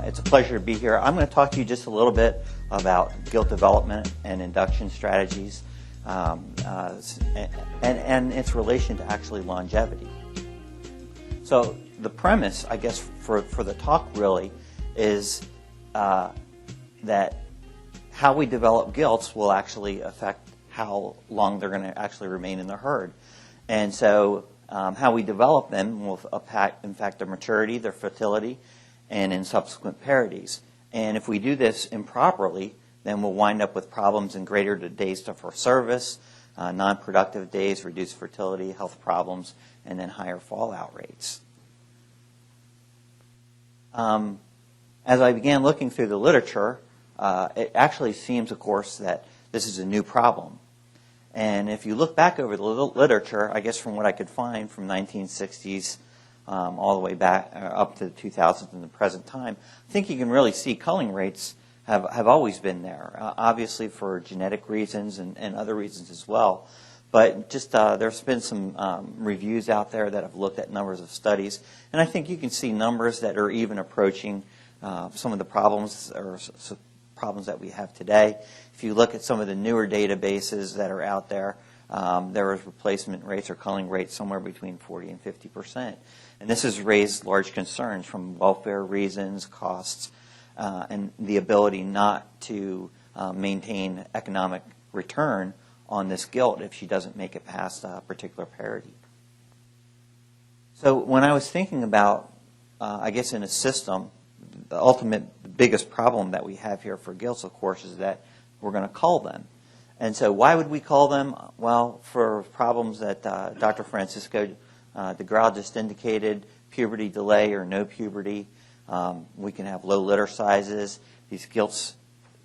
It's a pleasure to be here. I'm going to talk to you just a little bit about gilt development and induction strategies and its relation to actually longevity. So the premise, I guess, for the talk really is that how we develop gilts will actually affect how long they're going to actually remain in the herd. And so how we develop them will impact their maturity, their fertility, and in subsequent parities. And if we do this improperly, then we'll wind up with problems in greater days for service, non-productive days, reduced fertility, health problems, and then higher fallout rates. As I began looking through the literature, it actually seems, of course, that this is a new problem. And if you look back over the literature, I guess from what I could find from 1960s all the way back up to the 2000s and the present time, I think you can really see culling rates have always been there, obviously for genetic reasons and other reasons as well. But just there's been some reviews out there that have looked at numbers of studies, and I think you can see numbers that are even approaching some of the problems that we have today. If you look at some of the newer databases that are out there, there is replacement rates or culling rates somewhere between 40 and 50%. And this has raised large concerns from welfare reasons, costs, and the ability not to maintain economic return on this gilt if she doesn't make it past a particular parity. So when I was thinking about, I guess in a system, the biggest problem that we have here for gilts, of course, is that we're going to cull them. And so why would we cull them? Well, for problems that Dr. Francisco de Grau just indicated, puberty delay or no puberty. We can have low litter sizes. These gilts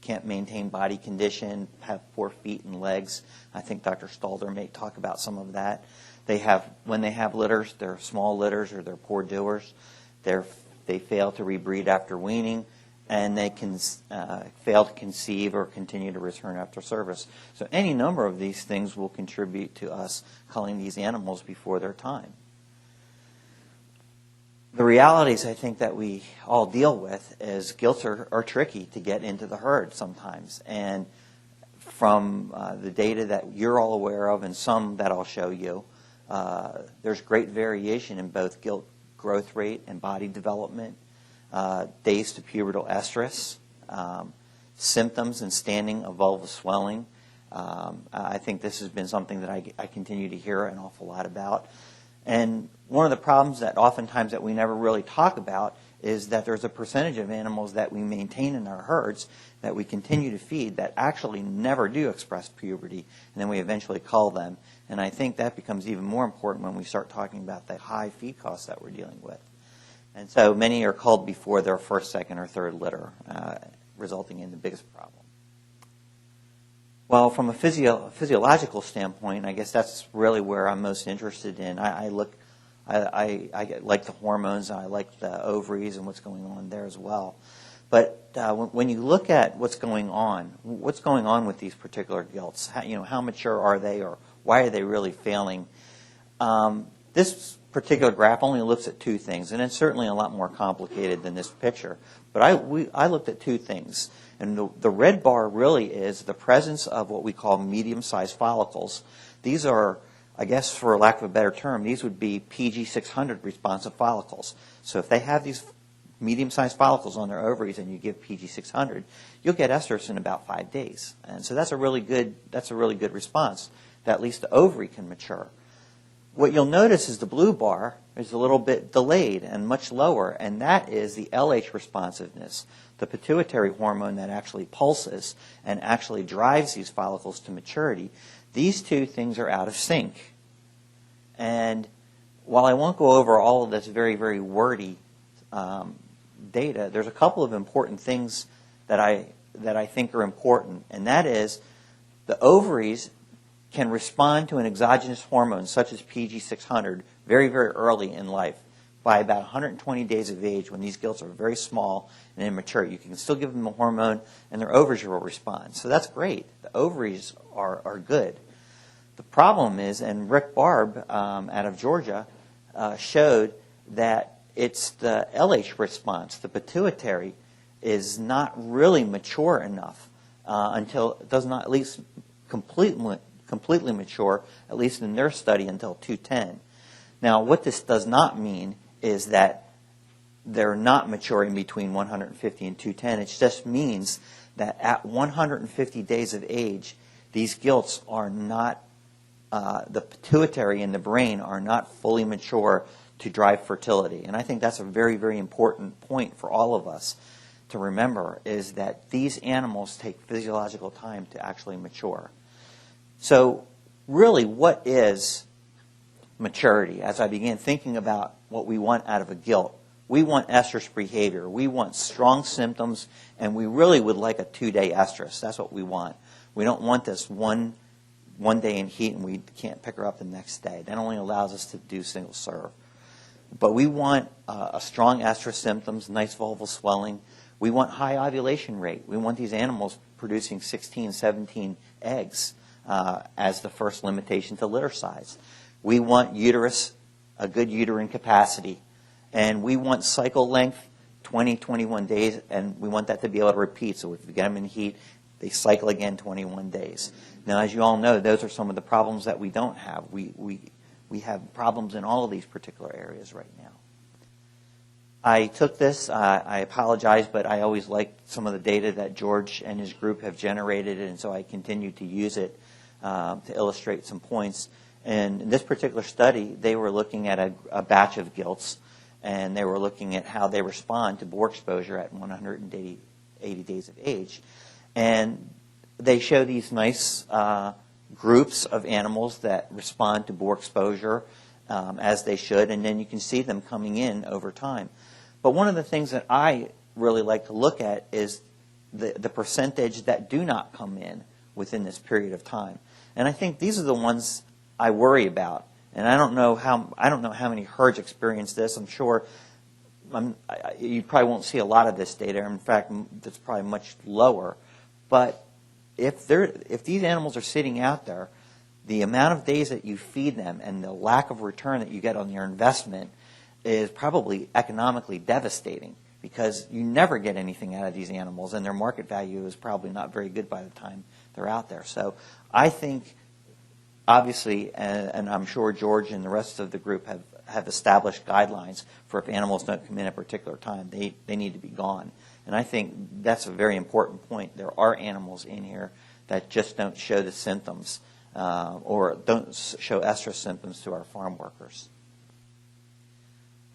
can't maintain body condition, have poor feet and legs. I think Dr. Stalder may talk about some of that. When they have litters, they're small litters or they're poor doers. They fail to rebreed after weaning, and they can fail to conceive or continue to return after service. So any number of these things will contribute to us culling these animals before their time. The realities I think that we all deal with is gilts are tricky to get into the herd sometimes. And from the data that you're all aware of and some that I'll show you, there's great variation in both gilt growth rate and body development, days to pubertal estrus, symptoms and standing of vulval swelling. I think this has been something that I continue to hear an awful lot about. And one of the problems that oftentimes that we never really talk about is that there's a percentage of animals that we maintain in our herds that we continue to feed that actually never do express puberty, and then we eventually cull them. And I think that becomes even more important when we start talking about the high feed costs that we're dealing with. And so many are culled before their first, second, or third litter, resulting in the biggest problem. Well, from a physiological standpoint, I guess that's really where I'm most interested in. I like the hormones, and I like the ovaries and what's going on there as well. But when you look at what's going on with these particular gilts, how mature are they, or why are they really failing? This particular graph only looks at two things, and it's certainly a lot more complicated than this picture. But I looked at two things. And the red bar really is the presence of what we call medium-sized follicles. These are, I guess for lack of a better term, these would be PG600 responsive follicles. So if they have these medium-sized follicles on their ovaries and you give PG600, you'll get estrus in about 5 days. And so that's a really good response, that at least the ovary can mature. What you'll notice is the blue bar is a little bit delayed and much lower, and that is the LH responsiveness, the pituitary hormone that actually pulses and actually drives these follicles to maturity. These two things are out of sync. And while I won't go over all of this very, very wordy data, there's a couple of important things that I think are important, and that is the ovaries can respond to an exogenous hormone such as PG600 very, very early in life. By about 120 days of age, when these gilts are very small and immature, you can still give them a hormone and their ovaries will respond. So that's great. The ovaries are good. The problem is, and Rick Barb out of Georgia showed that it's the LH response, the pituitary, is not really mature enough until it does not at least completely mature, at least in their study, until 210. Now, what this does not mean is that they're not maturing between 150 and 210. It just means that at 150 days of age, these gilts are not, the pituitary and the brain are not fully mature to drive fertility. And I think that's a very, very important point for all of us to remember, is that these animals take physiological time to actually mature. So really, what is maturity? As I began thinking about what we want out of a gilt, we want estrus behavior. We want strong symptoms, and we really would like a 2-day estrus. That's what we want. We don't want this one day in heat and we can't pick her up the next day. That only allows us to do single serve. But we want a strong estrus symptoms, nice vulval swelling. We want high ovulation rate. We want these animals producing 16, 17 eggs as the first limitation to litter size. We want uterus, a good uterine capacity. And we want cycle length, 20, 21 days, and we want that to be able to repeat. So if we get them in heat, they cycle again 21 days. Now, as you all know, those are some of the problems that we don't have. We have problems in all of these particular areas right now. I took this, I apologize, but I always liked some of the data that George and his group have generated, and so I continue to use it to illustrate some points. And in this particular study, they were looking at a batch of gilts, and they were looking at how they respond to boar exposure at 180 days of age. And they show these nice groups of animals that respond to boar exposure as they should, and then you can see them coming in over time. But one of the things that I really like to look at is the percentage that do not come in within this period of time. And I think these are the ones I worry about. And I don't know how many herds experience this. I'm sure you probably won't see a lot of this data. In fact, it's probably much lower. But if these animals are sitting out there, the amount of days that you feed them and the lack of return that you get on your investment is probably economically devastating, because you never get anything out of these animals, and their market value is probably not very good by the time they're out there. So I think, obviously, and I'm sure George and the rest of the group have established guidelines for if animals don't come in at a particular time, they need to be gone. And I think that's a very important point. There are animals in here that just don't show the symptoms or don't show estrus symptoms to our farm workers.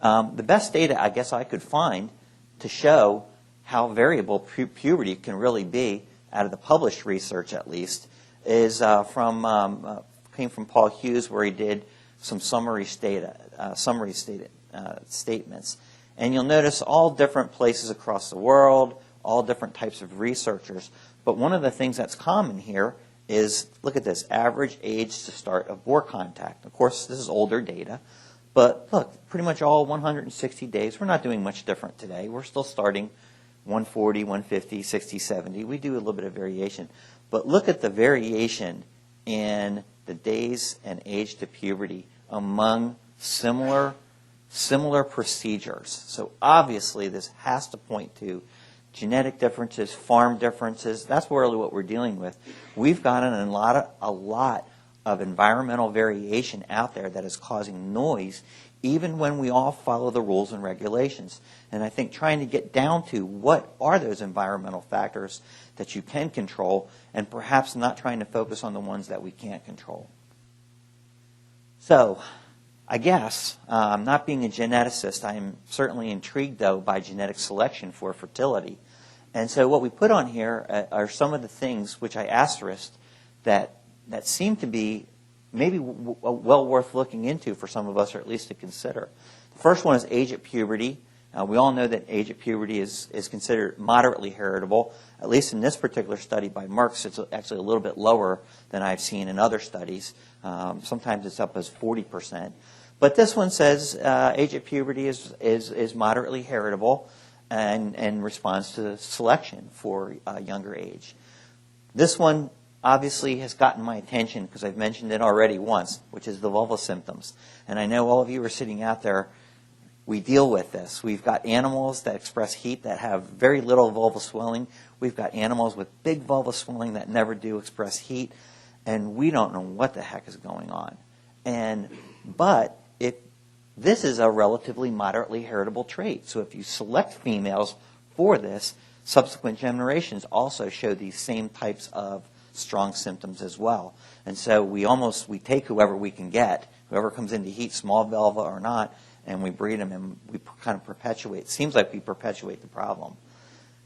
The best data I guess I could find to show how variable puberty can really be, out of the published research at least, is came from Paul Hughes, where he did some summary statements. And you'll notice all different places across the world, all different types of researchers. But one of the things that's common here is, look at this, average age to start of boar contact. Of course, this is older data. But look, pretty much all 160 days. We're not doing much different today. We're still starting 140, 150, 60, 70. We do a little bit of variation. But look at the variation in the days and age to puberty among similar procedures. So obviously this has to point to genetic differences, farm differences. That's really what we're dealing with. We've got a lot of environmental variation out there that is causing noise, even when we all follow the rules and regulations. And I think trying to get down to what are those environmental factors that you can control, and perhaps not trying to focus on the ones that we can't control. So, I guess, not being a geneticist, I am certainly intrigued, though, by genetic selection for fertility. And so what we put on here are some of the things which I asterisked that seem to be maybe well worth looking into for some of us, or at least to consider. The first one is age at puberty. We all know that age at puberty is considered moderately heritable. At least in this particular study by Merck's, it's actually a little bit lower than I've seen in other studies. Sometimes it's up as 40%. But this one says age at puberty is moderately heritable and responds to selection for younger age. This one obviously has gotten my attention because I've mentioned it already once, which is the vulva symptoms. And I know all of you are sitting out there we deal with this. We've got animals that express heat that have very little vulval swelling. We've got animals with big vulval swelling that never do express heat, and we don't know what the heck is going on. But this is a relatively moderately heritable trait. So if you select females for this, subsequent generations also show these same types of strong symptoms as well. And so we take whoever we can get, whoever comes into heat, small vulva or not, and we breed them, and we kind of perpetuate. It seems like we perpetuate the problem.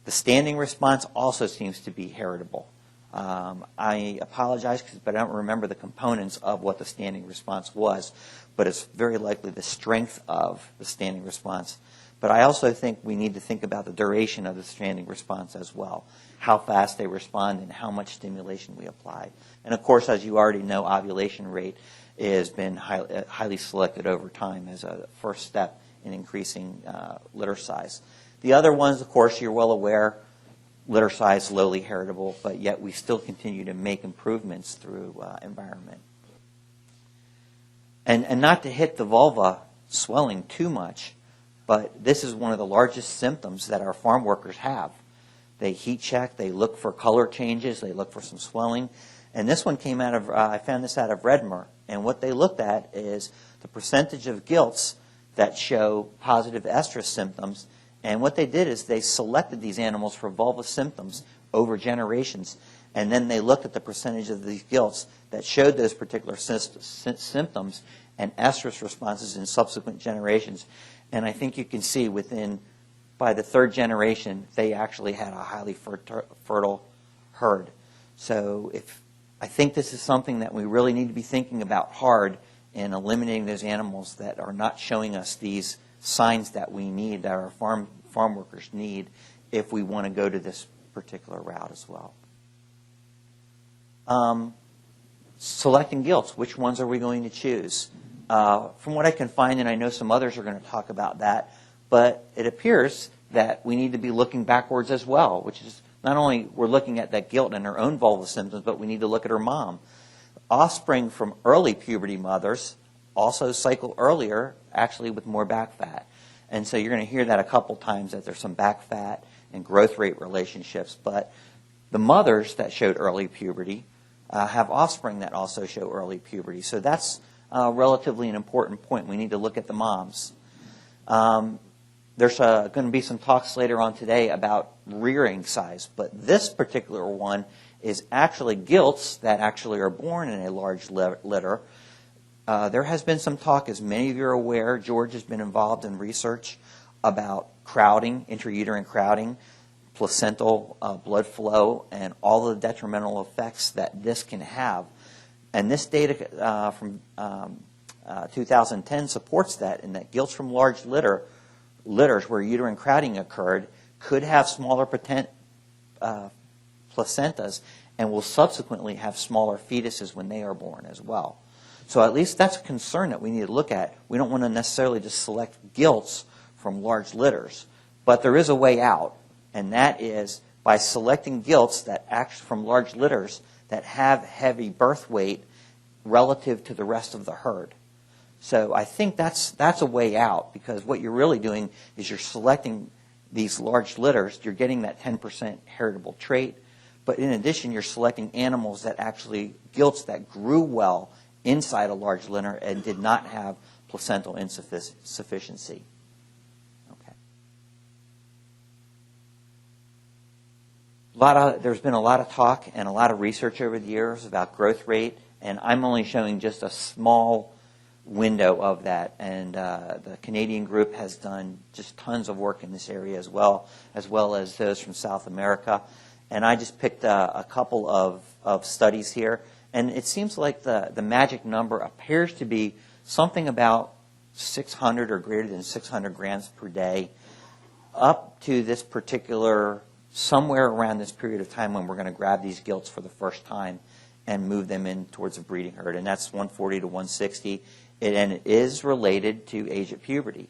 The standing response also seems to be heritable. I apologize, but I don't remember the components of what the standing response was, but it's very likely the strength of the standing response. But I also think we need to think about the duration of the standing response as well, how fast they respond and how much stimulation we apply. And of course, as you already know, ovulation rate has been highly selected over time as a first step in increasing litter size. The other ones, of course, you're well aware, litter size lowly heritable, but yet we still continue to make improvements through environment. And not to hit the vulva swelling too much, but this is one of the largest symptoms that our farm workers have. They heat check, they look for color changes, they look for some swelling. And this one came out of, I found this out of Redmer. And what they looked at is the percentage of gilts that show positive estrus symptoms. And what they did is they selected these animals for vulva symptoms over generations. And then they looked at the percentage of these gilts that showed those particular symptoms and estrus responses in subsequent generations. And I think you can see by the third generation, they actually had a highly fertile herd. So I think this is something that we really need to be thinking about hard in eliminating those animals that are not showing us these signs that we need, that our farm workers need, if we want to go to this particular route as well. Selecting gilts, which ones are we going to choose? From what I can find, and I know some others are going to talk about that, but it appears that we need to be looking backwards as well, which is not only we're looking at that gilt and her own vulval symptoms, but we need to look at her mom. Offspring from early puberty mothers also cycle earlier, actually with more back fat. And so you're going to hear that a couple times, that there's some back fat and growth rate relationships. But the mothers that showed early puberty have offspring that also show early puberty. So that's relatively an important point. We need to look at the moms. There's going to be some talks later on today about rearing size, but this particular one is actually gilts that actually are born in a large litter. There has been some talk, as many of you are aware, George has been involved in research about crowding, intrauterine crowding, placental blood flow, and all the detrimental effects that this can have. And this data from 2010 supports that, in that gilts from large litters where uterine crowding occurred could have smaller placentas and will subsequently have smaller fetuses when they are born as well. So at least that's a concern that we need to look at. We don't want to necessarily just select gilts from large litters, but there is a way out, and that is by selecting gilts that act from large litters that have heavy birth weight relative to the rest of the herd. So I think that's a way out, because what you're really doing is you're selecting these large litters. You're getting that 10% heritable trait, but in addition, you're selecting animals that actually, gilts that grew well inside a large litter and did not have placental insufficiency. Okay. There's been a lot of talk and a lot of research over the years about growth rate, and I'm only showing just a small window of that, and the Canadian group has done just tons of work in this area as well as those from South America. And I just picked a couple of studies here, and it seems like the magic number appears to be something about 600 or greater than 600 grams per day up to this particular, somewhere around this period of time when we're going to grab these gilts for the first time and move them in towards a breeding herd, and that's 140 to 160. And it is related to age at puberty.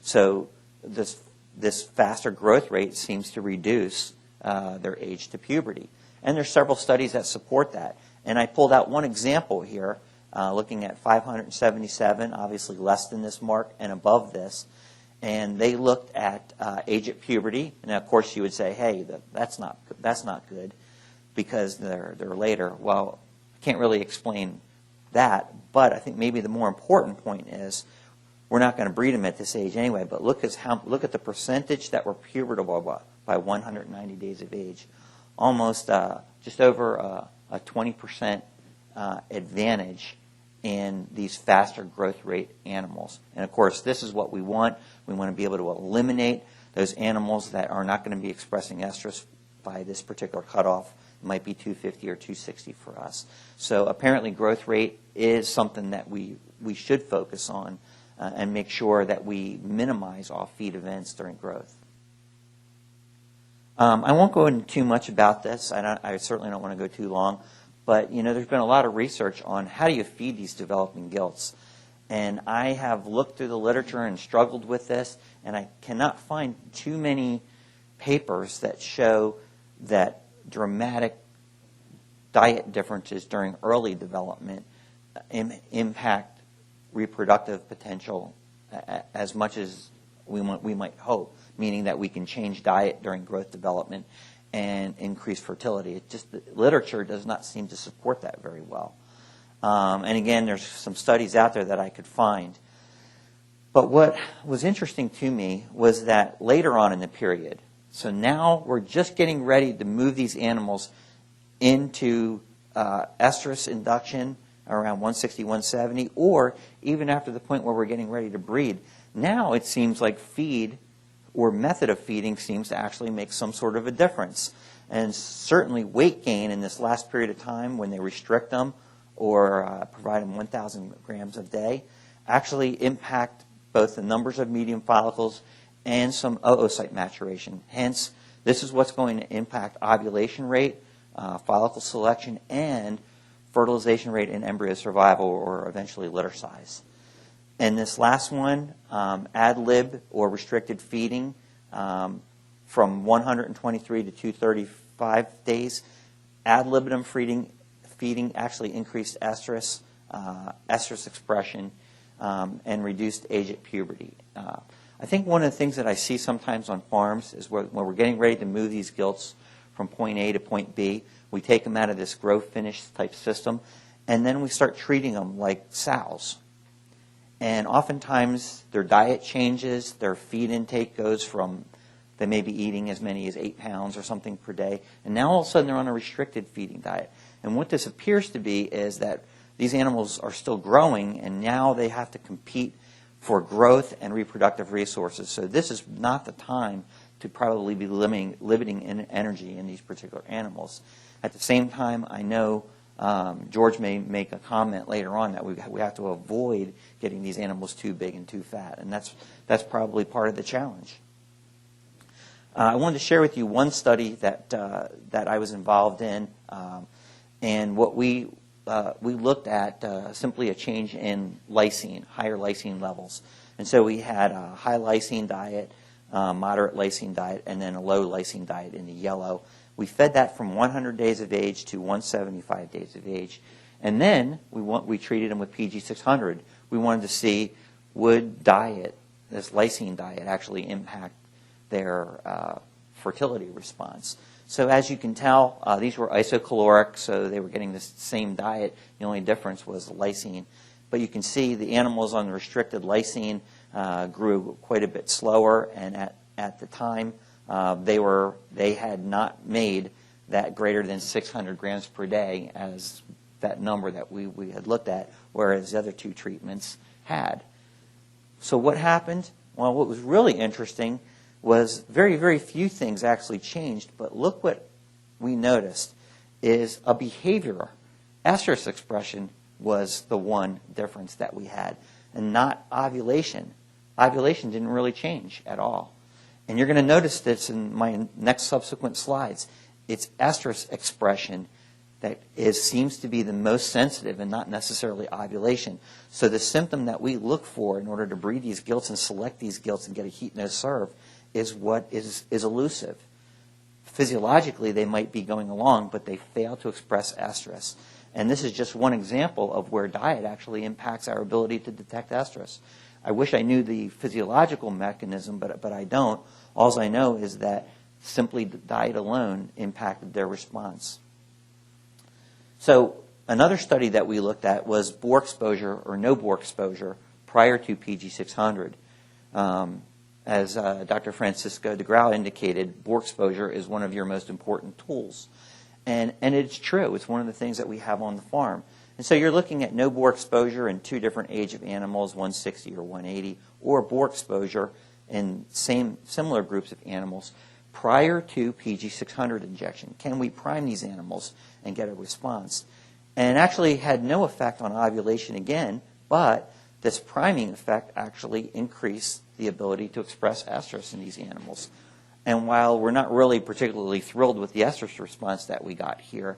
So this faster growth rate seems to reduce their age to puberty. And there's several studies that support that. And I pulled out one example here looking at 577, obviously less than this mark and above this. And they looked at age at puberty. And of course you would say, hey, that's not good because they're later. Well, I can't really explain that, but I think maybe the more important point is we're not going to breed them at this age anyway, but look at the percentage that were pubertable by 190 days of age. Almost just over a 20% advantage in these faster growth rate animals. And of course, this is what we want. We want to be able to eliminate those animals that are not going to be expressing estrus by this particular cutoff. It might be 250 or 260 for us. So apparently growth rate is something that we should focus on and make sure that we minimize off-feed events during growth. I won't go into too much about this. I certainly don't want to go too long. But, there's been a lot of research on how do you feed these developing gilts. And I have looked through the literature and struggled with this, and I cannot find too many papers that show that dramatic diet differences during early development impact reproductive potential as much as we might hope, meaning that we can change diet during growth development and increase fertility. The literature does not seem to support that very well. And again, there's some studies out there that I could find. But what was interesting to me was that later on in the period, so now we're just getting ready to move these animals into estrus induction around 160, 170, or even after the point where we're getting ready to breed. Now it seems like feed or method of feeding seems to actually make some sort of a difference. And certainly weight gain in this last period of time when they restrict them or provide them 1,000 grams a day actually impact both the numbers of medium follicles and some oocyte maturation. Hence, this is what's going to impact ovulation rate, follicle selection, and fertilization rate and embryo survival or eventually litter size. And this last one, ad lib or restricted feeding from 123 to 235 days, ad libitum feeding actually increased estrus expression and reduced age at puberty. I think one of the things that I see sometimes on farms is when we're getting ready to move these gilts from point A to point B, we take them out of this grow finish type system, and then we start treating them like sows. And oftentimes their diet changes, their feed intake goes from, they may be eating as many as 8 pounds or something per day, and now all of a sudden they're on a restricted feeding diet. And what this appears to be is that these animals are still growing, and now they have to compete for growth and reproductive resources. So this is not the time to probably be limiting energy in these particular animals. At the same time, I know George may make a comment later on that we have to avoid getting these animals too big and too fat, and that's probably part of the challenge. I wanted to share with you one study that I was involved in, and what we looked at simply a change in lysine, higher lysine levels, and so we had a high lysine diet, moderate lysine diet, and then a low lysine diet in the yellow. We fed that from 100 days of age to 175 days of age. And then we treated them with PG600. We wanted to see would this lysine diet, actually impact their fertility response. So as you can tell, these were isocaloric, so they were getting the same diet. The only difference was the lysine. But you can see the animals on the restricted lysine grew quite a bit slower, and at the time, they had not made that greater than 600 grams per day as that number that we had looked at, whereas the other two treatments had. So what happened? Well, what was really interesting was very, very few things actually changed, but look what we noticed is a behavior. Estrus expression was the one difference that we had, and not ovulation. Ovulation didn't really change at all. And you're going to notice this in my next subsequent slides. It's estrus expression that seems to be the most sensitive and not necessarily ovulation. So the symptom that we look for in order to breed these gilts and select these gilts and get a heat no serve is what is elusive. Physiologically, they might be going along, but they fail to express estrus. And this is just one example of where diet actually impacts our ability to detect estrus. I wish I knew the physiological mechanism, but I don't. All I know is that simply the diet alone impacted their response. So another study that we looked at was boar exposure or no boar exposure prior to PG600. As Dr. Francisco de Grau indicated, boar exposure is one of your most important tools. And it's true. It's one of the things that we have on the farm. And so you're looking at no boar exposure in two different age of animals, 160 or 180, or boar exposure in similar groups of animals prior to PG600 injection. Can we prime these animals and get a response? And it actually had no effect on ovulation again, but this priming effect actually increased the ability to express estrus in these animals. And while we're not really particularly thrilled with the estrus response that we got here,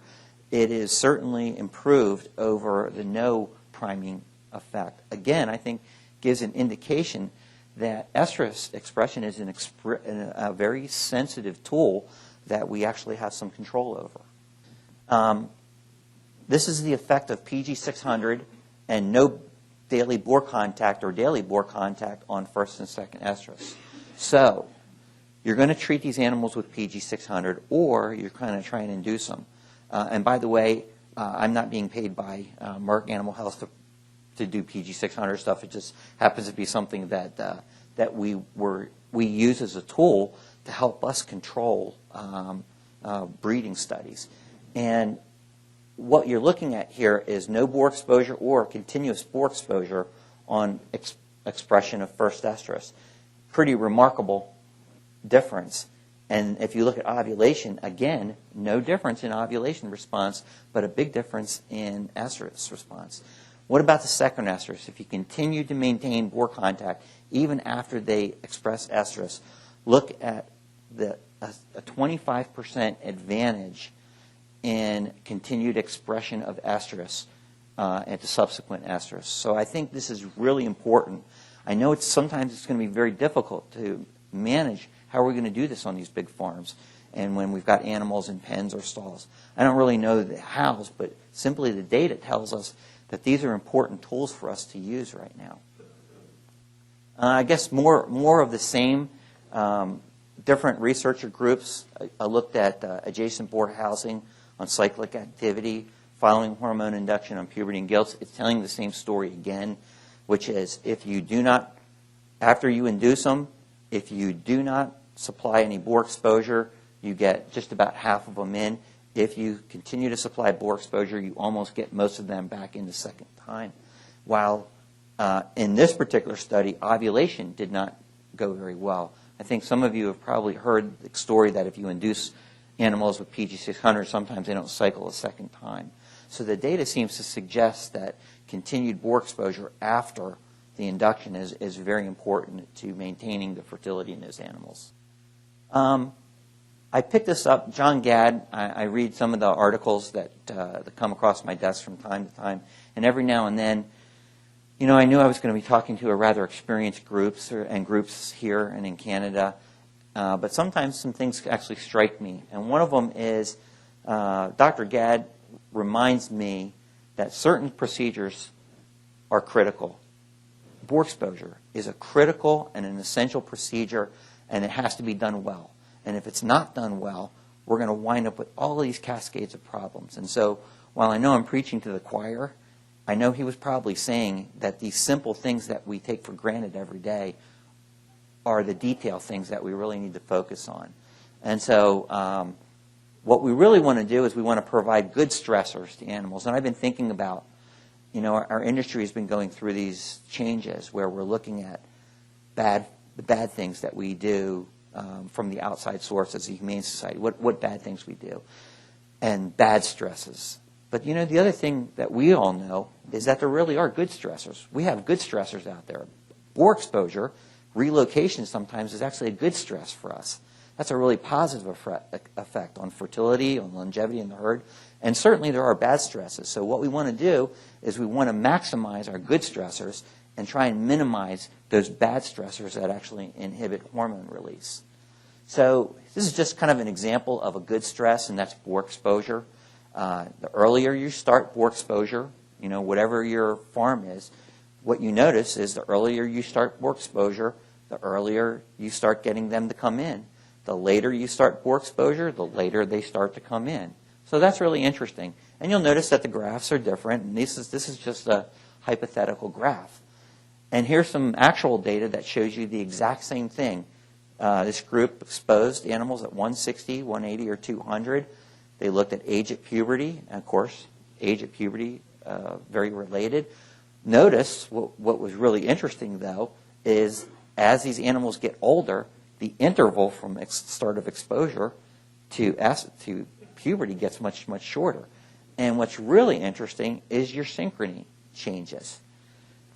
it is certainly improved over the no priming effect. Again, I think gives an indication that estrus expression is a very sensitive tool that we actually have some control over. This is the effect of PG600 and no daily boar contact or daily boar contact on first and second estrus. So you're going to treat these animals with PG600, or you're kind of trying to induce them. And by the way, I'm not being paid by Merck Animal Health to do PG600 stuff. It just happens to be something that we use as a tool to help us control breeding studies. And what you're looking at here is no boar exposure or continuous boar exposure on expression of first estrus. Pretty remarkable difference. And if you look at ovulation, again, no difference in ovulation response, but a big difference in estrus response. What about the second estrus? If you continue to maintain boar contact even after they express estrus, look at a 25% advantage in continued expression of estrus at the subsequent estrus. So I think this is really important. I know sometimes it's going to be very difficult to manage how are we going to do this on these big farms and when we've got animals in pens or stalls. I don't really know the hows, but simply the data tells us that these are important tools for us to use right now. I guess more of the same. Different researcher groups. I looked at adjacent boar housing on cyclic activity, following hormone induction on puberty and gilts. It's telling the same story again, which is if you do not, after you induce them, if you do not supply any boar exposure, you get just about half of them in. If you continue to supply boar exposure, you almost get most of them back in the second time. While in this particular study, ovulation did not go very well. I think some of you have probably heard the story that if you induce animals with PG600, sometimes they don't cycle a second time. So the data seems to suggest that continued boar exposure after the induction is very important to maintaining the fertility in those animals. I picked this up, John Gadd. I read some of the articles that come across my desk from time to time, and every now and then, you know, I knew I was going to be talking to a rather experienced groups here and in Canada, but sometimes some things actually strike me. And one of them is Dr. Gadd reminds me that certain procedures are critical. Boar exposure is a critical and an essential procedure, and it has to be done well. And if it's not done well, we're going to wind up with all these cascades of problems. And so while I know I'm preaching to the choir, I know he was probably saying that these simple things that we take for granted every day are the detail things that we really need to focus on. And so what we really want to do is we want to provide good stressors to animals. And I've been thinking about, you know, our industry has been going through these changes where we're looking at the bad things that we do from the outside source as a humane society, what bad things we do, and bad stresses. But, you know, the other thing that we all know is that there really are good stressors. We have good stressors out there. Boar exposure, relocation sometimes is actually a good stress for us. That's a really positive effect on fertility, on longevity in the herd. And certainly there are bad stresses. So what we want to do is we want to maximize our good stressors and try and minimize those bad stressors that actually inhibit hormone release. So this is just kind of an example of a good stress, and that's boar exposure. The earlier you start boar exposure, whatever your farm is, what you notice is the earlier you start boar exposure, the earlier you start getting them to come in. The later you start boar exposure, the later they start to come in. So that's really interesting. And you'll notice that the graphs are different, and this is just a hypothetical graph. And here's some actual data that shows you the exact same thing. This group exposed animals at 160, 180, or 200. They looked at age at puberty, and of course, age at puberty, very related. Notice what was really interesting, though, is as these animals get older, the interval from start of exposure to puberty gets much, much shorter. And what's really interesting is your synchrony changes.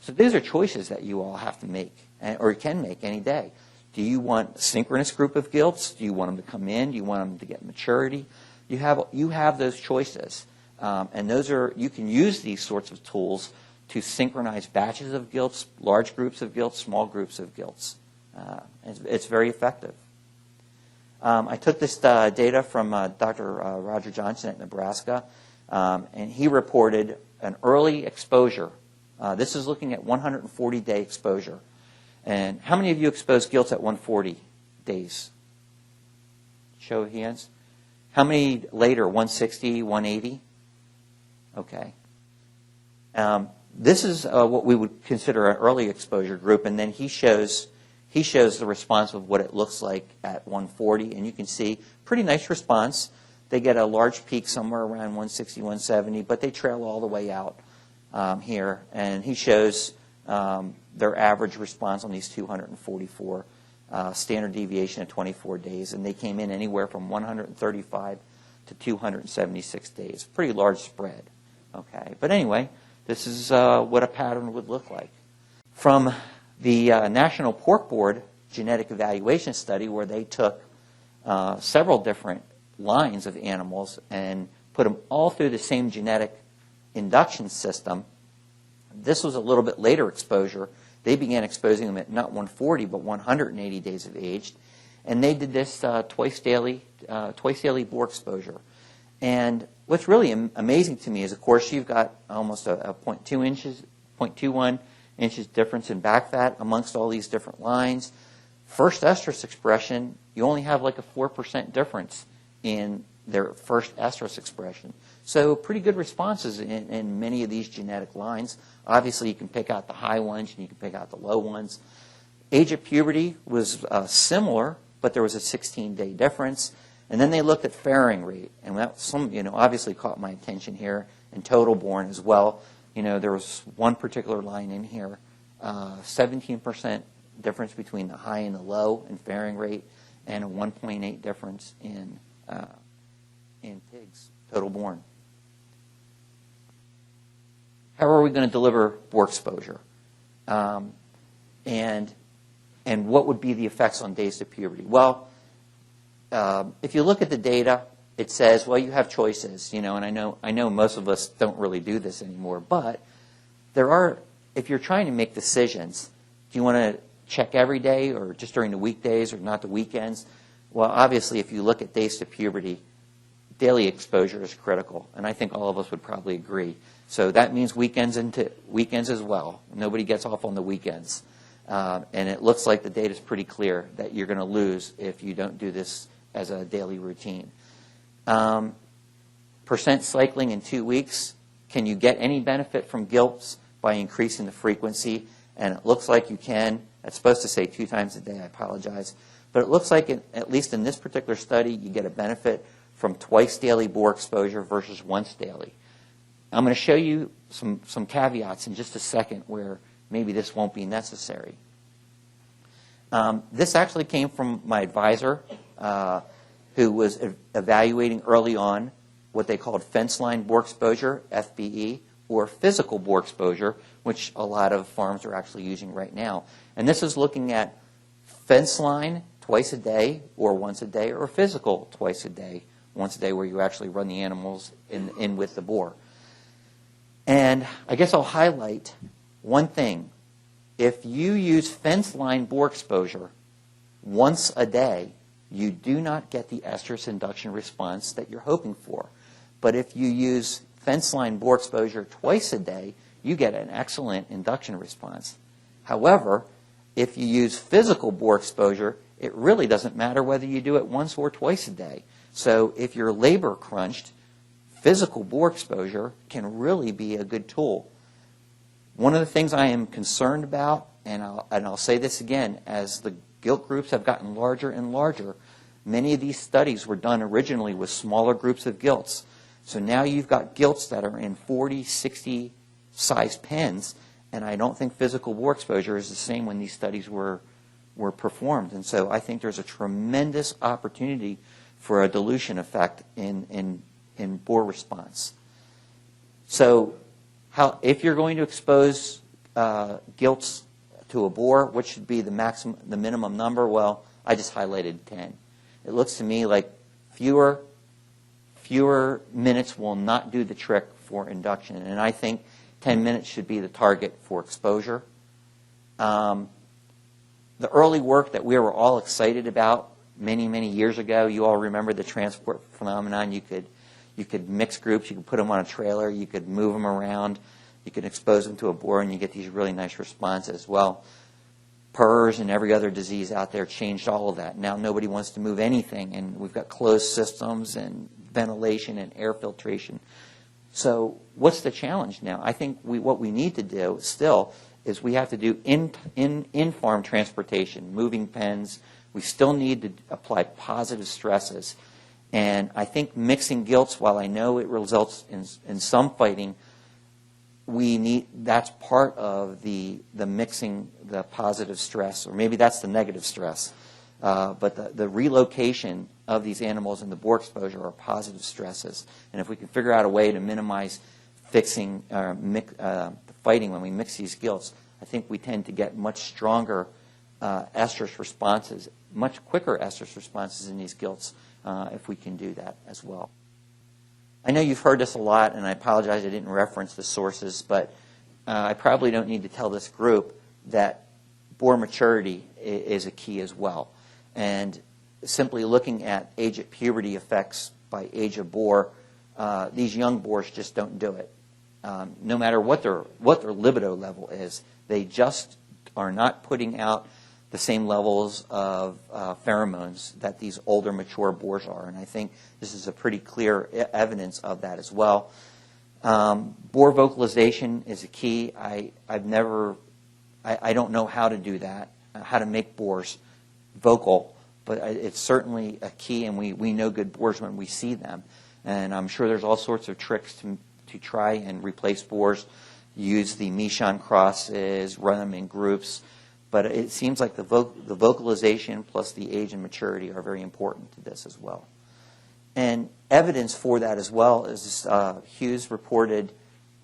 So these are choices that you all have to make, or can make any day. Do you want a synchronous group of gilts? Do you want them to come in? Do you want them to get maturity? You have those choices. And you can use these sorts of tools to synchronize batches of gilts, large groups of gilts, small groups of gilts. It's very effective. I took this data from Dr. Roger Johnson at Nebraska, and he reported an early exposure. This is looking at 140-day exposure. And how many of you exposed gilts at 140 days? Show of hands. How many later, 160, 180? Okay. This is what we would consider an early exposure group, and then he shows the response of what it looks like at 140, and you can see pretty nice response. They get a large peak somewhere around 160, 170, but they trail all the way out here, and he shows their average response on these 244 standard deviation at 24 days, and they came in anywhere from 135 to 276 days. Pretty large spread. Okay, but anyway, this is what a pattern would look like. From the National Pork Board genetic evaluation study, where they took several different lines of animals and put them all through the same genetic induction system. This was a little bit later exposure. They began exposing them at not 140 but 180 days of age, and they did this twice daily boar exposure. And what's really amazing to me is, of course, you've got almost a 0.21 inches difference in back fat amongst all these different lines. First estrus expression, you only have like a 4% difference in their first estrus expression. So pretty good responses in many of these genetic lines. Obviously, you can pick out the high ones and you can pick out the low ones. Age of puberty was similar, but there was a 16-day difference. And then they looked at farrowing rate, and that obviously caught my attention here, and total born as well. There was one particular line in here, 17% difference between the high and the low in farrowing rate, and a 1.8 difference in pigs, total born. How are we going to deliver boar exposure? And what would be the effects on days to puberty? Well, if you look at the data, it says, well, you have choices, and I know most of us don't really do this anymore, but if you're trying to make decisions, do you want to check every day or just during the weekdays or not the weekends? Well, obviously, if you look at days to puberty, daily exposure is critical, and I think all of us would probably agree. So that means weekends as well. Nobody gets off on the weekends. And it looks like the data is pretty clear that you're going to lose if you don't do this as a daily routine. Percent cycling in 2 weeks. Can you get any benefit from gilts by increasing the frequency? And it looks like you can. It's supposed to say 2 times a day. I apologize. But it looks like, at least in this particular study, you get a benefit from twice daily boar exposure versus once daily. I'm going to show you some caveats in just a second where maybe this won't be necessary. This actually came from my advisor, who was evaluating early on what they called fence line boar exposure, FBE, or physical boar exposure, which a lot of farms are actually using right now. And this is looking at fence line twice a day or once a day, or physical twice a day, once a day, where you actually run the animals in with the boar. And I guess I'll highlight one thing. If you use fence line boar exposure once a day, you do not get the estrus induction response that you're hoping for. But if you use fence line boar exposure twice a day, you get an excellent induction response. However, if you use physical boar exposure, it really doesn't matter whether you do it once or twice a day. So if you're labor crunched, physical boar exposure can really be a good tool. One of the things I am concerned about, and I'll say this again, as the Gilt groups have gotten larger and larger, many of these studies were done originally with smaller groups of Gilts. So now you've got Gilts that are in 40, 60 size pens, and I don't think physical boar exposure is the same when these studies were performed. And so I think there's a tremendous opportunity for a dilution effect in boar response. So if you're going to expose Gilts to a boar, what should be the minimum number? Well, I just highlighted 10. It looks to me like fewer minutes will not do the trick for induction, and I think 10 minutes should be the target for exposure. The early work that we were all excited about many, many years ago, you all remember the transport phenomenon. You could mix groups, you could put them on a trailer, you could move them around, you could expose them to a boar, and you get these really nice responses. Well, PRRS and every other disease out there changed all of that. Now nobody wants to move anything, and we've got closed systems and ventilation and air filtration. So what's the challenge now? I think what we need to do still is we have to do in-farm transportation, moving pens. We still need to apply positive stresses. And I think mixing Gilts, while I know it results in some fighting, that's part of the mixing the positive stress, or maybe that's the negative stress. But the relocation of these animals and the boar exposure are positive stresses. And if we can figure out a way to minimize fighting when we mix these Gilts, I think we tend to get much stronger estrus responses, much quicker estrus responses in these Gilts if we can do that as well. I know you've heard this a lot, and I apologize I didn't reference the sources, but I probably don't need to tell this group that boar maturity is a key as well. And simply looking at age at puberty effects by age of boar, these young boars just don't do it. No matter what their libido level is, they just are not putting out the same levels of pheromones that these older mature boars are. And I think this is a pretty clear evidence of that as well. Boar vocalization is a key. I don't know how to do that, how to make boars vocal, but it's certainly a key, and we know good boars when we see them. And I'm sure there's all sorts of tricks to try and replace boars. Use the Michon crosses, run them in groups. But it seems like the vocalization plus the age and maturity are very important to this as well. And evidence for that as well is Hughes reported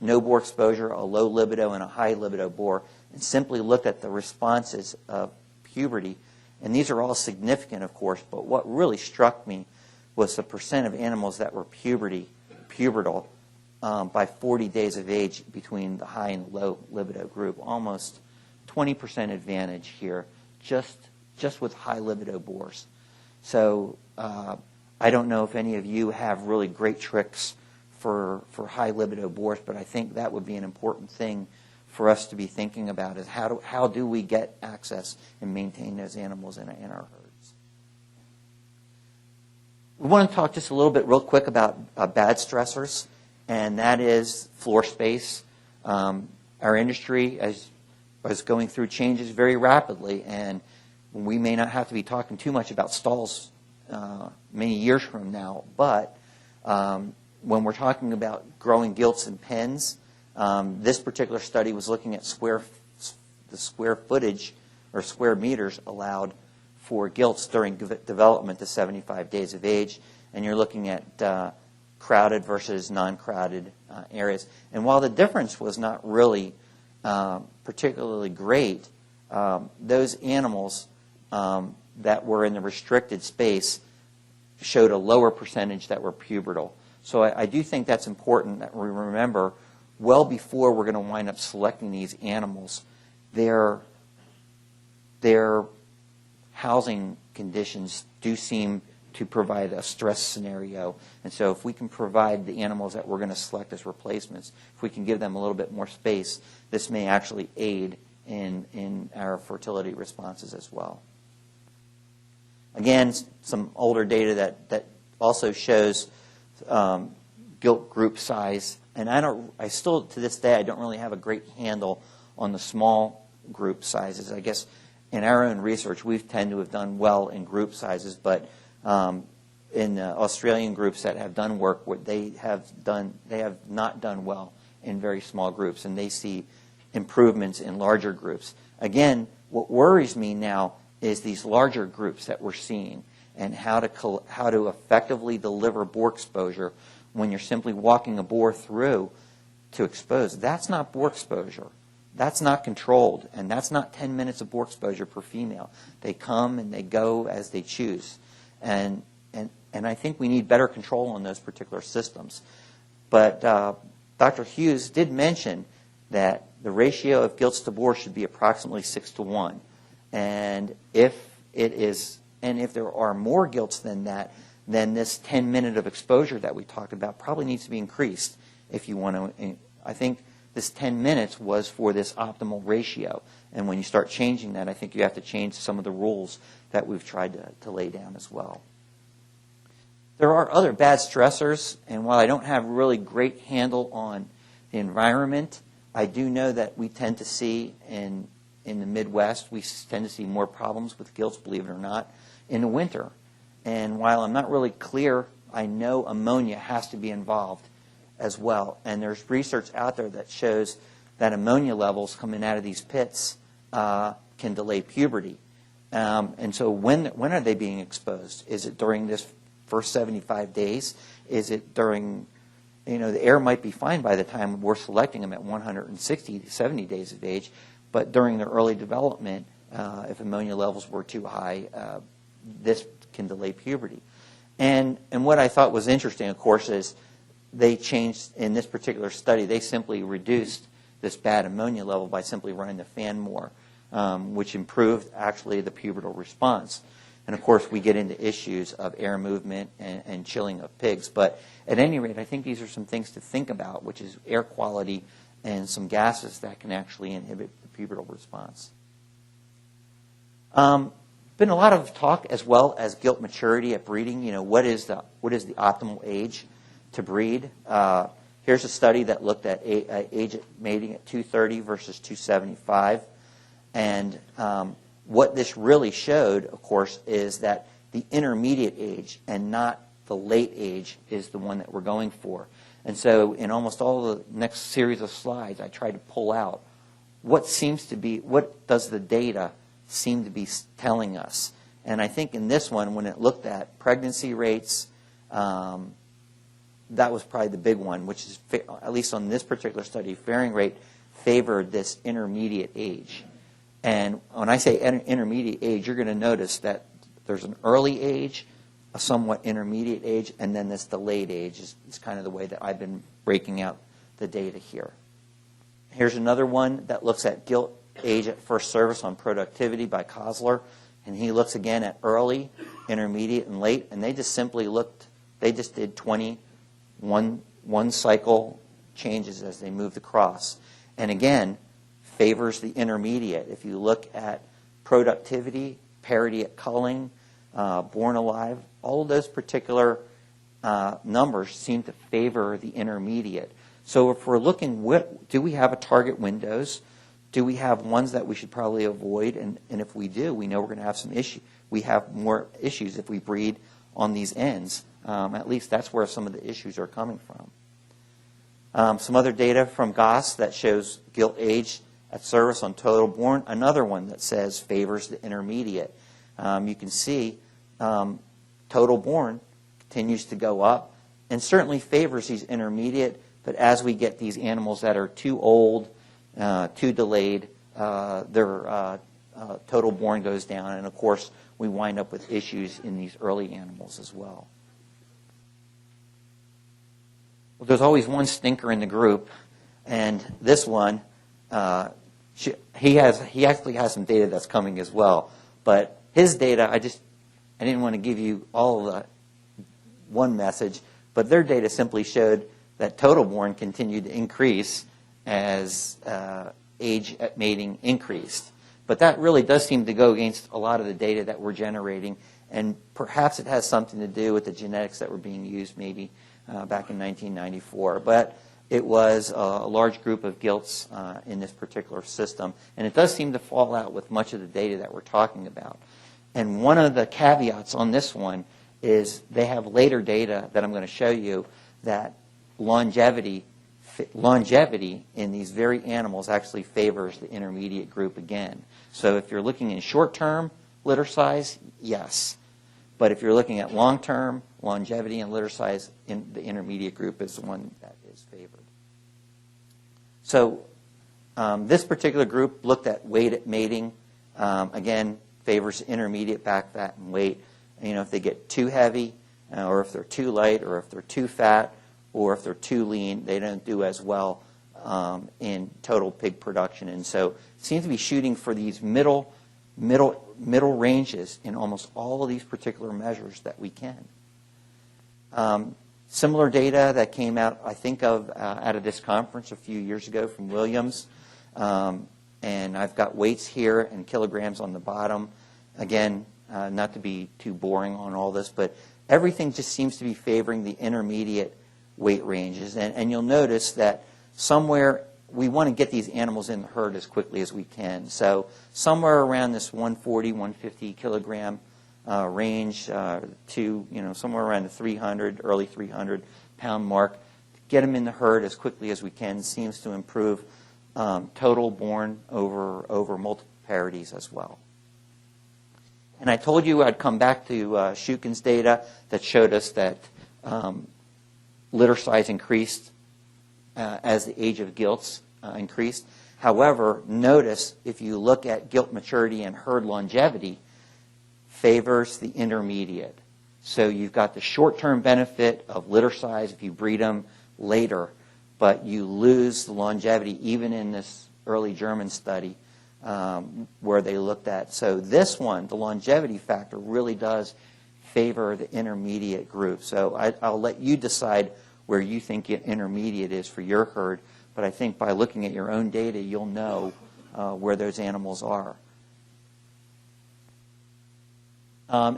no boar exposure, a low libido and a high libido boar, and simply looked at the responses of puberty. And these are all significant, of course, but what really struck me was the percent of animals that were pubertal by 40 days of age between the high and low libido group. Almost 20% advantage here, just with high libido boars. So I don't know if any of you have really great tricks for high libido boars, but I think that would be an important thing for us to be thinking about, is how do we get access and maintain those animals in our herds. We want to talk just a little bit real quick about bad stressors, and that is floor space. Our industry is going through changes very rapidly, and we may not have to be talking too much about stalls many years from now, but when we're talking about growing Gilts in pens, this particular study was looking at the square footage or square meters allowed for Gilts during development to 75 days of age, and you're looking at crowded versus non-crowded areas. And while the difference was not really particularly great, those animals that were in the restricted space showed a lower percentage that were pubertal. So I do think that's important that we remember, well before we're going to wind up selecting these animals, their housing conditions do seem to provide a stress scenario. And so if we can provide the animals that we're going to select as replacements, if we can give them a little bit more space, this may actually aid in our fertility responses as well. Again, some older data that also shows gilt group size. And I still, to this day, I don't really have a great handle on the small group sizes. I guess in our own research, we've tended to have done well in group sizes, but in the Australian groups that have done work, they have not done well in very small groups, and they see improvements in larger groups. Again, what worries me now is these larger groups that we're seeing, and how to effectively deliver boar exposure when you're simply walking a boar through to expose. That's not boar exposure. That's not controlled, and that's not 10 minutes of boar exposure per female. They come and they go as they choose. And I think we need better control on those particular systems. But Dr. Hughes did mention that the ratio of gilts to boar should be approximately 6-to-1. And if there are more gilts than that, then this 10-minute of exposure that we talked about probably needs to be increased if you want to. I think this 10 minutes was for this optimal ratio. And when you start changing that, I think you have to change some of the rules that we've tried to lay down as well. There are other bad stressors, and while I don't have a really great handle on the environment, I do know that we tend to see in the Midwest, we tend to see more problems with gilts, believe it or not, in the winter. And while I'm not really clear, I know ammonia has to be involved as well. And there's research out there that shows that ammonia levels coming out of these pits can delay puberty. And so when are they being exposed? Is it during this first 75 days? Is it during, the air might be fine by the time we're selecting them at 160 to 70 days of age, but during their early development, if ammonia levels were too high, this can delay puberty. And what I thought was interesting, of course, is they changed, in this particular study, they simply reduced this bad ammonia level by simply running the fan more, which improved actually the pubertal response. And of course, we get into issues of air movement and chilling of pigs. But at any rate, I think these are some things to think about, which is air quality and some gases that can actually inhibit the pubertal response. Been a lot of talk as well as gilt maturity at breeding. What is the optimal age to breed? Here's a study that looked at age at mating at 230 versus 275. And what this really showed, of course, is that the intermediate age and not the late age is the one that we're going for. And so in almost all the next series of slides, I tried to pull out what does the data seem to be telling us. And I think in this one, when it looked at pregnancy rates, that was probably the big one, which is, at least on this particular study, fairing rate favored this intermediate age. And when I say intermediate age, you're going to notice that there's an early age, a somewhat intermediate age, and then this delayed age is kind of the way that I've been breaking out the data here. Here's another one that looks at gilt age at first service on productivity by Kosler. And he looks again at early, intermediate, and late. And they just did 20 one cycle changes as they moved across. And again, favors the intermediate. If you look at productivity, parity at culling, born alive, all of those particular numbers seem to favor the intermediate. So if we're looking, do we have a target windows? Do we have ones that we should probably avoid? And if we do, we know we're going to have some issue. We have more issues if we breed on these ends. At least that's where some of the issues are coming from. Some other data from Goss that shows gilt age at service on total born. Another one that says favors the intermediate. You can see total born continues to go up and certainly favors these intermediate. But as we get these animals that are too old, too delayed, their total born goes down. And, of course, we wind up with issues in these early animals as well. Well, there's always one stinker in the group, and this one, he actually has some data that's coming as well. But his data, I didn't want to give you all of the one message, but their data simply showed that total born continued to increase as age at mating increased. But that really does seem to go against a lot of the data that we're generating, and perhaps it has something to do with the genetics that were being used maybe back in 1994. But it was a large group of gilts in this particular system, and it does seem to fall out with much of the data that we're talking about. And one of the caveats on this one is they have later data that I'm going to show you that longevity in these very animals actually favors the intermediate group again. So if you're looking in short-term litter size, yes. But if you're looking at long-term longevity and litter size, the intermediate group is the one that is favored. So this particular group looked at weight at mating. Again, favors intermediate back fat and weight. You know, if they get too heavy, or if they're too light, or if they're too fat, or if they're too lean, they don't do as well in total pig production. And so it seems to be shooting for these middle ranges in almost all of these particular measures that we can. Similar data that came out, I think, out of this conference a few years ago from Williams. And I've got weights here and kilograms on the bottom. Again, not to be too boring on all this, but everything just seems to be favoring the intermediate weight ranges. And you'll notice that somewhere we want to get these animals in the herd as quickly as we can. So somewhere around this 140, 150 kilogram range to, somewhere around the 300, early 300 pound mark, get them in the herd as quickly as we can seems to improve total born over multiple parities as well. And I told you I'd come back to Shukin's data that showed us that litter size increased as the age of gilts increased. However, notice if you look at gilt maturity and herd longevity, favors the intermediate. So you've got the short-term benefit of litter size if you breed them later, but you lose the longevity even in this early German study where they looked at. So this one, the longevity factor, really does favor the intermediate group. So I'll let you decide where you think intermediate is for your herd, but I think by looking at your own data, you'll know where those animals are.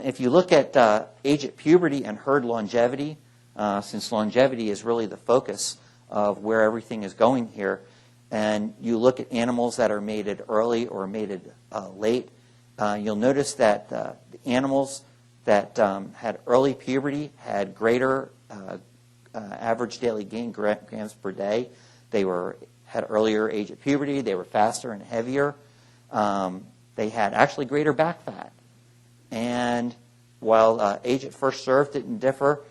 If you look at age at puberty and herd longevity, since longevity is really the focus of where everything is going here, and you look at animals that are mated early or mated late, you'll notice that the animals that had early puberty had greater average daily gain grams per day. They had earlier age at puberty. They were faster and heavier. They had actually greater back fat. And while age at first serve didn't differ,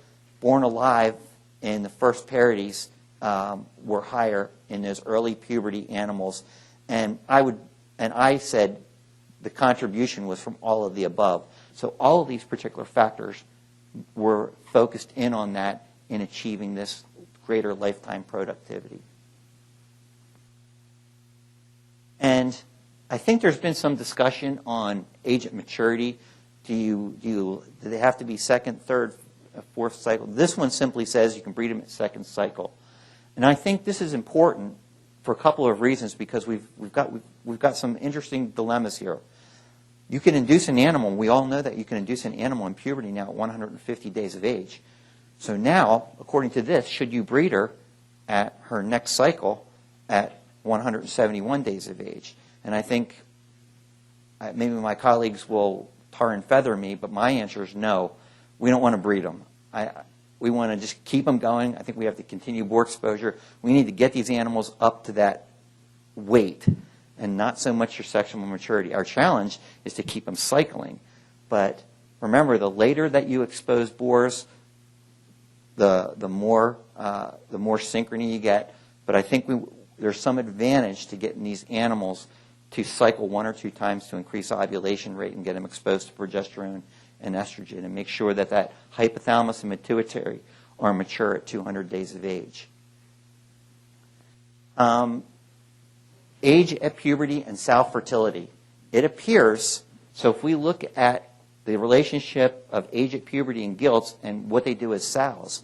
born alive in the first parities were higher in those early puberty animals. And I said the contribution was from all of the above. So all of these particular factors were focused in on that in achieving this greater lifetime productivity. And I think there's been some discussion on age at maturity. Do they have to be second, third, fourth cycle? This one simply says you can breed them at second cycle. And I think this is important for a couple of reasons because we've got some interesting dilemmas here. You can induce an animal, we all know that you can induce an animal in puberty now at 150 days of age. So now, according to this, should you breed her at her next cycle at 171 days of age? And I think maybe my colleagues will tar and feather me, but my answer is no. We don't want to breed them. We want to just keep them going. I think we have to continue boar exposure. We need to get these animals up to that weight and not so much your sexual maturity. Our challenge is to keep them cycling. But remember, the later that you expose boars, the more synchrony you get. But I think there's some advantage to getting these animals to cycle 1 or 2 times to increase ovulation rate and get them exposed to progesterone and estrogen and make sure that that hypothalamus and pituitary are mature at 200 days of age. Age at puberty and sow fertility. It appears, so if we look at the relationship of age at puberty and gilts and what they do as sows.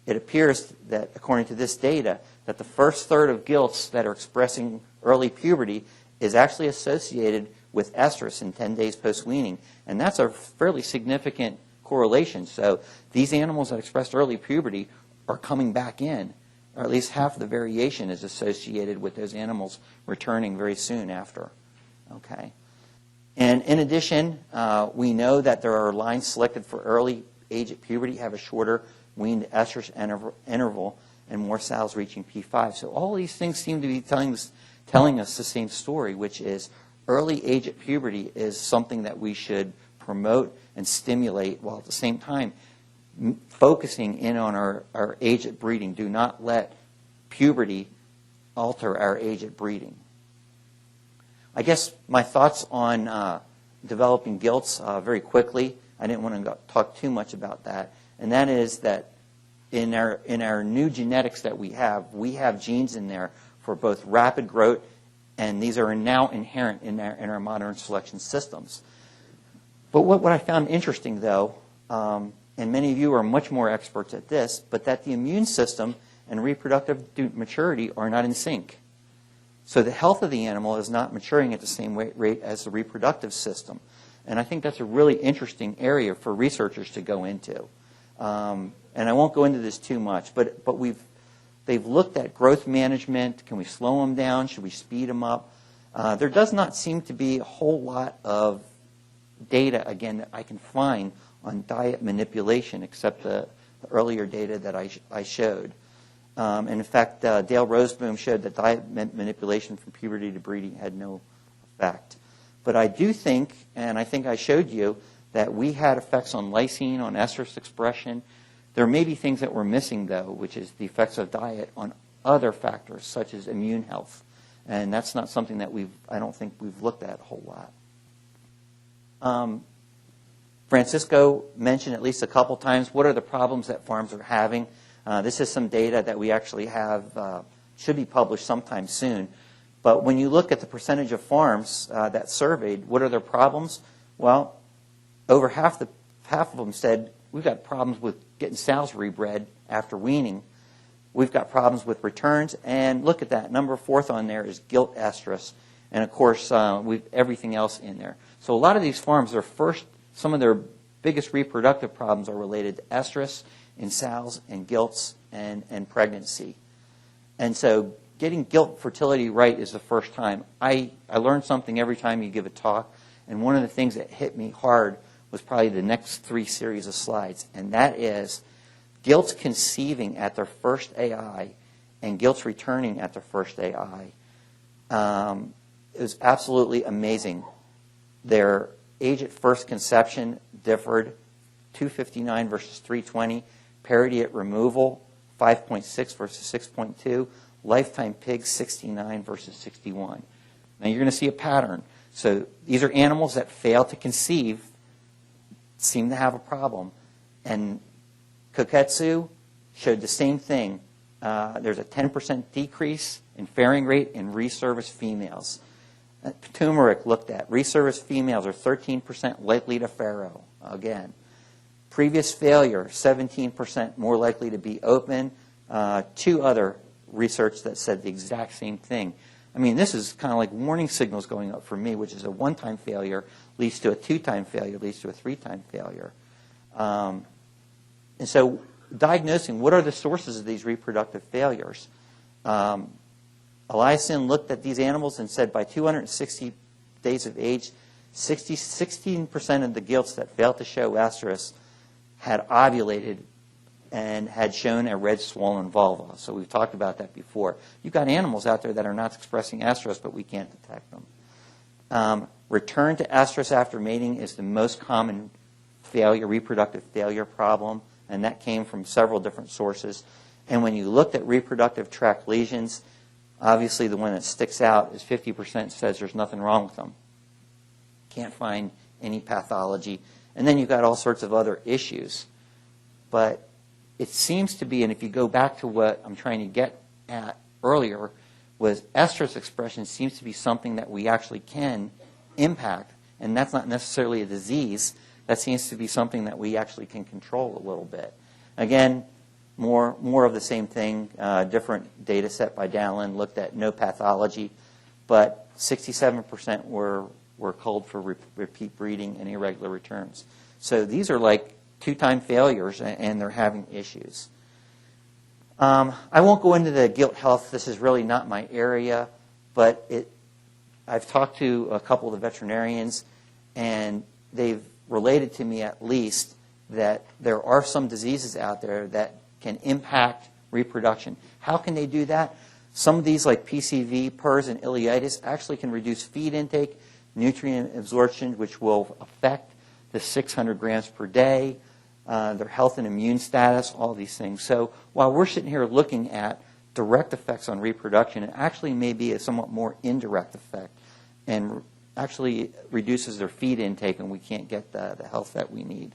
It appears that, according to this data, that the first third of gilts that are expressing early puberty is actually associated with estrus in 10 days post-weaning. And that's a fairly significant correlation. So these animals that expressed early puberty are coming back in, or at least half of the variation is associated with those animals returning very soon after. Okay. And in addition, we know that there are lines selected for early age at puberty have a shorter weaned estrus interval and more sows reaching P5. So all these things seem to be telling us the same story, which is early age at puberty is something that we should promote and stimulate, while at the same time focusing in on our age at breeding. Do not let puberty alter our age at breeding. I guess my thoughts on developing gilts very quickly. I didn't want to talk too much about that. And that is that in our new genetics that we have genes in there for both rapid growth, and these are now inherent in our modern selection systems. But what I found interesting, though, and many of you are much more experts at this, but that the immune system and reproductive maturity are not in sync. So the health of the animal is not maturing at the same rate as the reproductive system. And I think that's a really interesting area for researchers to go into. And I won't go into this too much, but they've looked at growth management. Can we slow them down? Should we speed them up? There does not seem to be a whole lot of data, again, that I can find on diet manipulation, except the earlier data that I showed. And in fact, Dale Roseboom showed that diet manipulation from puberty to breeding had no effect. But I do think, and I think I showed you, that we had effects on lysine, on estrus expression. There may be things that we're missing, though, which is the effects of diet on other factors, such as immune health. And that's not something that I don't think we've looked at a whole lot. Francisco mentioned at least a couple times, what are the problems that farms are having? This is some data that we actually have, should be published sometime soon. But when you look at the percentage of farms that surveyed, what are their problems? Well, over half of them said, we've got problems with getting sows rebred after weaning. We've got problems with returns. And look at that. Number 4th on there is gilt estrus. And, of course, we've everything else in there. So a lot of these farms, some of their biggest reproductive problems are related to estrus in sows and gilts and pregnancy. And so getting gilt fertility right is the first time. I learn something every time you give a talk. And one of the things that hit me hard was probably the next 3 series of slides. And that is gilts conceiving at their first AI and gilts returning at their first AI. It was absolutely amazing. Their age at first conception differed, 259 versus 320. Parity at removal, 5.6 versus 6.2. Lifetime pigs, 69 versus 61. Now you're going to see a pattern. So these are animals that fail to conceive, seem to have a problem. And Koketsu showed the same thing. There's a 10% decrease in fairing rate in reserviced females. Turmeric looked at. Reserviced females are 13% likely to farrow. Again, previous failure, 17% more likely to be open. 2 other research that said the exact same thing. I mean, this is kind of like warning signals going up for me, which is a 1-time failure leads to a 2-time failure, leads to a 3-time failure. And so diagnosing, what are the sources of these reproductive failures? Eliason looked at these animals and said by 260 days of age, 16% of the gilts that failed to show estrus had ovulated and had shown a red swollen vulva. So we've talked about that before. You've got animals out there that are not expressing estrus, but we can't detect them. Return to estrus after mating is the most common reproductive failure problem, and that came from several different sources. And when you looked at reproductive tract lesions, obviously the one that sticks out is 50% says there's nothing wrong with them. Can't find any pathology. And then you've got all sorts of other issues. But it seems to be, and if you go back to what I'm trying to get at earlier, was estrus expression seems to be something that we actually can impact. And that's not necessarily a disease, that seems to be something that we actually can control a little bit. Again, more of the same thing. Different data set by Dallin looked at no pathology, but 67% were culled for repeat breeding and irregular returns. So these are like 2-time failures, and they're having issues. I won't go into the gilt health. This is really not my area, but I've talked to a couple of the veterinarians, and they've related to me at least that there are some diseases out there that can impact reproduction. How can they do that? Some of these, like PCV, PRRS, and ileitis, actually can reduce feed intake, nutrient absorption, which will affect the 600 grams per day, their health and immune status, all these things. So while we're sitting here looking at direct effects on reproduction, it actually may be a somewhat more indirect effect and actually reduces their feed intake, and we can't get the health that we need.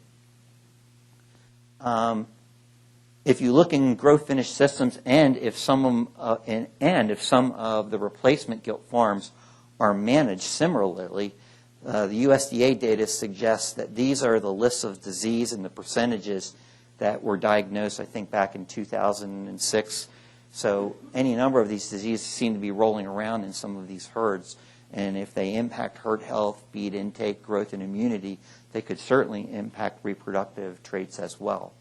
If you look in growth finish systems, and if some of the replacement gilt farms are managed similarly, the USDA data suggests that these are the lists of disease and the percentages that were diagnosed, I think, back in 2006. So any number of these diseases seem to be rolling around in some of these herds. And if they impact herd health, feed intake, growth, and immunity, they could certainly impact reproductive traits as well.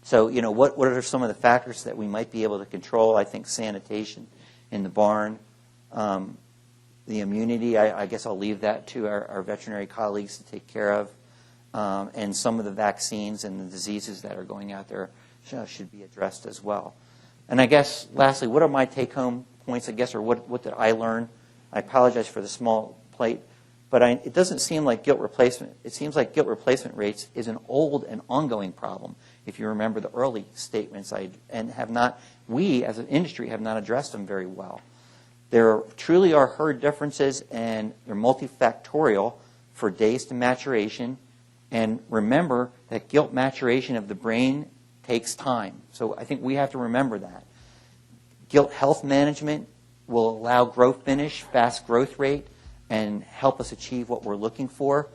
So, what are some of the factors that we might be able to control? I think sanitation in the barn, the immunity, I guess I'll leave that to our veterinary colleagues to take care of, and some of the vaccines and the diseases that are going out there should be addressed as well. And I guess, lastly, what are my take-home points, I guess, or what did I learn? I apologize for the small plate, but it doesn't seem like gilt replacement. It seems like gilt replacement rates is an old and ongoing problem, if you remember the early statements, we as an industry have not addressed them very well. There truly are herd differences, and they're multifactorial for days to maturation. And remember that gilt maturation of the brain takes time. So I think we have to remember that. Gilt health management will allow growth finish, fast growth rate, and help us achieve what we're looking for.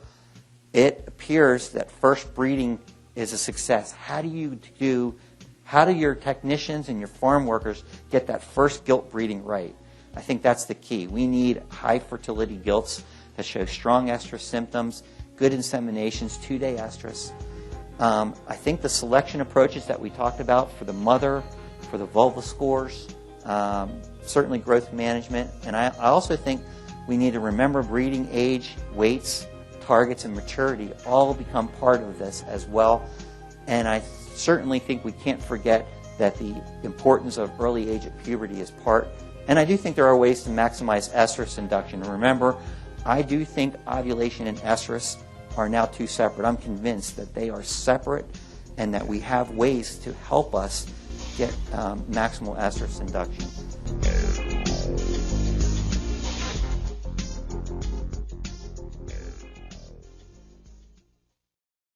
It appears that first breeding is a success. How do your technicians and your farm workers get that first gilt breeding right? I think that's the key. We need high fertility gilts that show strong estrus symptoms, good inseminations, 2-day estrus. I think the selection approaches that we talked about for the mother, for the vulva scores, certainly growth management, and I also think we need to remember breeding age, weights, targets, and maturity all become part of this as well. And I certainly think we can't forget that the importance of early age at puberty is part. And I do think there are ways to maximize estrus induction. And remember, I do think ovulation and estrus are now two separate. I'm convinced that they are separate and that we have ways to help us get maximal estrus induction.